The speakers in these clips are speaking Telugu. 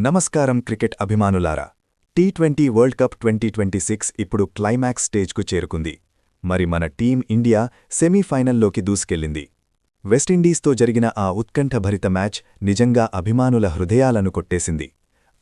నమస్కారం క్రికెట్ అభిమానులారా. టీ20 వరల్డ్ కప్ 2026 ఇప్పుడు క్లైమాక్స్ స్టేజ్కు చేరుకుంది. మరి మన టీం ఇండియా సెమీఫైనల్లోకి దూసుకెళ్లింది. వెస్టిండీస్తో జరిగిన ఆ ఉత్కంఠభరిత మ్యాచ్ నిజంగా అభిమానుల హృదయాలను కొట్టేసింది.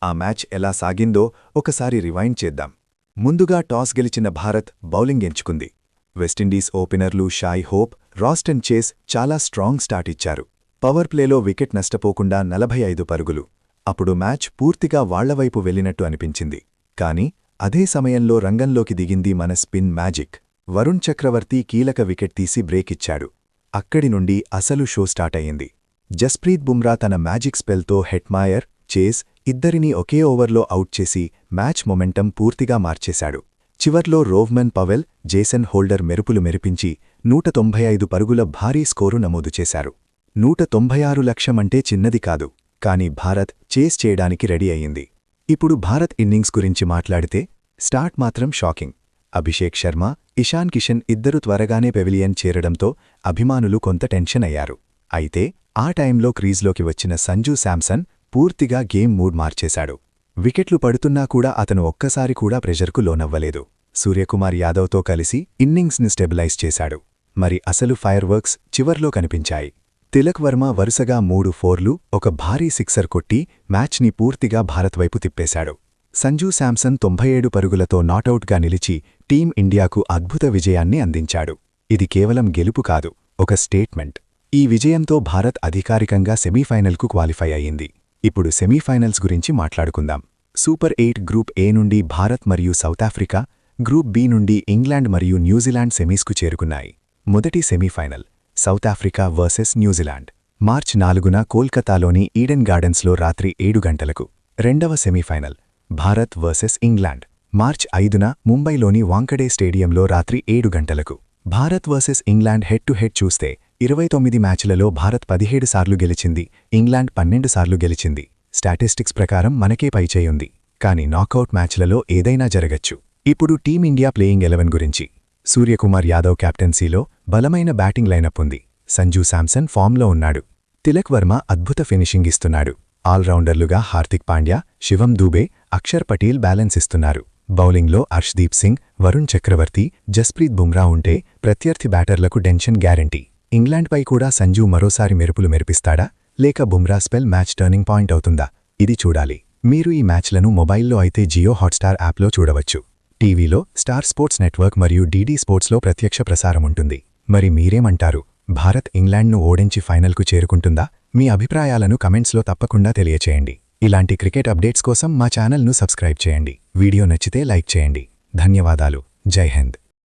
ఆ మ్యాచ్ ఎలా సాగిందో ఒకసారి రివైండ్ చేద్దాం. ముందుగా టాస్ గెలిచిన భారత్ బౌలింగ్ ఎంచుకుంది. వెస్టిండీస్ ఓపెనర్లు షాయ్ హోప్, రాస్టన్ చేస్ చాలా స్ట్రాంగ్ స్టార్ట్ ఇచ్చారు. పవర్ ప్లేలో వికెట్ నష్టపోకుండా 45 పరుగులు. అప్పుడు మ్యాచ్ పూర్తిగా వాళ్లవైపు వెళ్లినట్టు అనిపించింది. కాని అదే సమయంలో రంగంలోకి దిగింది మన స్పిన్ మ్యాజిక్. వరుణ్ చక్రవర్తి కీలక వికెట్ తీసి బ్రేక్ ఇచ్చాడు. అక్కడి నుండి అసలు షో స్టార్ట్ అయ్యింది. జస్ప్రీత్ బుమ్రా తన మ్యాజిక్ స్పెల్తో హెట్మాయర్, చేస్ ఇద్దరినీ ఒకే ఓవర్లో అవుట్ చేసి మ్యాచ్ మొమెంటం పూర్తిగా మార్చేశాడు. చివర్లో రోవ్మన్ పవెల్, జేసన్ హోల్డర్ మెరుపులు మెరిపించి 195 పరుగుల భారీ స్కోరు నమోదు చేశారు. 196 లక్షమంటే చిన్నది కాదు. కానీ భారత్ చేస్ చేయడానికి రెడీ అయ్యింది. ఇప్పుడు భారత్ ఇన్నింగ్స్ గురించి మాట్లాడితే స్టార్ట్ మాత్రం షాకింగ్. అభిషేక్ శర్మ, ఇషాన్ కిషన్ ఇద్దరు త్వరగానే పెవిలియన్ చేరడంతో అభిమానులు కొంత టెన్షన్ అయ్యారు. అయితే ఆ టైంలో క్రీజ్లోకి వచ్చిన సంజూ శాంసన్ పూర్తిగా గేమ్ మూడ్ మార్చేశాడు. వికెట్లు పడుతున్నా కూడా అతను ఒక్కసారి కూడా ప్రెషర్కు లోనవ్వలేదు. సూర్యకుమార్ యాదవ్తో కలిసి ఇన్నింగ్స్ని స్టెబిలైజ్ చేశాడు. మరి అసలు ఫైర్ వర్క్స్ చివర్లో కనిపించాయి. తిలక్ వర్మ వరుసగా 3 ఫోర్లు, ఒక భారీ సిక్సర్ కొట్టి మ్యాచ్ని పూర్తిగా భారత్ వైపు తిప్పేశాడు. సంజూ శాంసన్ 97 పరుగులతో నాటౌట్గా నిలిచి టీం ఇండియాకు అద్భుత విజయాన్ని అందించాడు. ఇది కేవలం గెలుపు కాదు, ఒక స్టేట్మెంట్. ఈ విజయంతో భారత్ అధికారికంగా సెమీఫైనల్కు క్వాలిఫై అయ్యింది. ఇప్పుడు సెమీఫైనల్స్ గురించి మాట్లాడుకుందాం. సూపర్ 8 గ్రూప్ ఏ నుండి భారత్ మరియు సౌతాఫ్రికా, గ్రూప్ బి నుండి ఇంగ్లాండ్ మరియు న్యూజిలాండ్ సెమీస్కు చేరుకున్నాయి. మొదటి సెమీఫైనల్ సౌతాఫ్రికా వర్సెస్ న్యూజిలాండ్ మార్చి 4న కోల్కతాలోని ఈడెన్ గార్డెన్స్లో రాత్రి 7 గంటలకు. రెండవ సెమీఫైనల్ భారత్ వర్సెస్ ఇంగ్లాండ్ మార్చి 5న ముంబైలోని వాంకడే స్టేడియంలో రాత్రి 7 గంటలకు. Bharat versus England head to head చూస్తే 29 మ్యాచ్లలో భారత్ 17 సార్లు గెలిచింది, ఇంగ్లాండ్ 12 సార్లు గెలిచింది. స్టాటిస్టిక్స్ ప్రకారం మనకే పైచేయుంది. కానీ నాకౌట్ మ్యాచ్లలో ఏదైనా జరగచ్చు. ఇప్పుడు టీమిండియా ప్లేయింగ్ 11 గురించి. సూర్యకుమార్ యాదవ్ కెప్టెన్సీలో బలమైన బ్యాటింగ్ లైనప్ ఉంది. సంజూ శాంసన్ ఫామ్లో ఉన్నాడు. తిలక్ వర్మ అద్భుత ఫినిషింగ్ ఇస్తున్నాడు. ఆల్రౌండర్లుగా హార్దిక్ పాండ్యా, శివం దూబే, అక్షర్ పటేల్ బ్యాలెన్స్ ఇస్తున్నారు. బౌలింగ్లో అర్ష్దీప్ సింగ్, వరుణ్ చక్రవర్తి, జస్ప్రీత్ బుమ్రా ఉంటే ప్రత్యర్థి బ్యాటర్లకు టెన్షన్ గ్యారంటీ. ఇంగ్లాండ్పై కూడా సంజూ మరోసారి మెరుపులు మెరిపిస్తాడా, లేక Bumrah spell match turning point అవుతుందా? ఇది చూడాలి. మీరు ఈ మ్యాచ్లను మొబైల్లో అయితే జియో హాట్స్టార్ యాప్లో చూడవచ్చు. టీవీలో స్టార్ స్పోర్ట్స్ నెట్వర్క్ మరియు డీడీ స్పోర్ట్స్లో ప్రత్యక్ష ప్రసారముంటుంది. మరి మీరేమంటారు? భారత్ ఇంగ్లాండ్ను ఓడించి ఫైనల్కు చేరుకుంటుందా? మీ అభిప్రాయాలను కమెంట్స్లో తప్పకుండా తెలియచేయండి. ఇలాంటి క్రికెట్ అప్డేట్స్ కోసం మా ఛానల్ను సబ్స్క్రైబ్ చేయండి. వీడియో నచ్చితే లైక్ చేయండి. ధన్యవాదాలు. జై హింద్.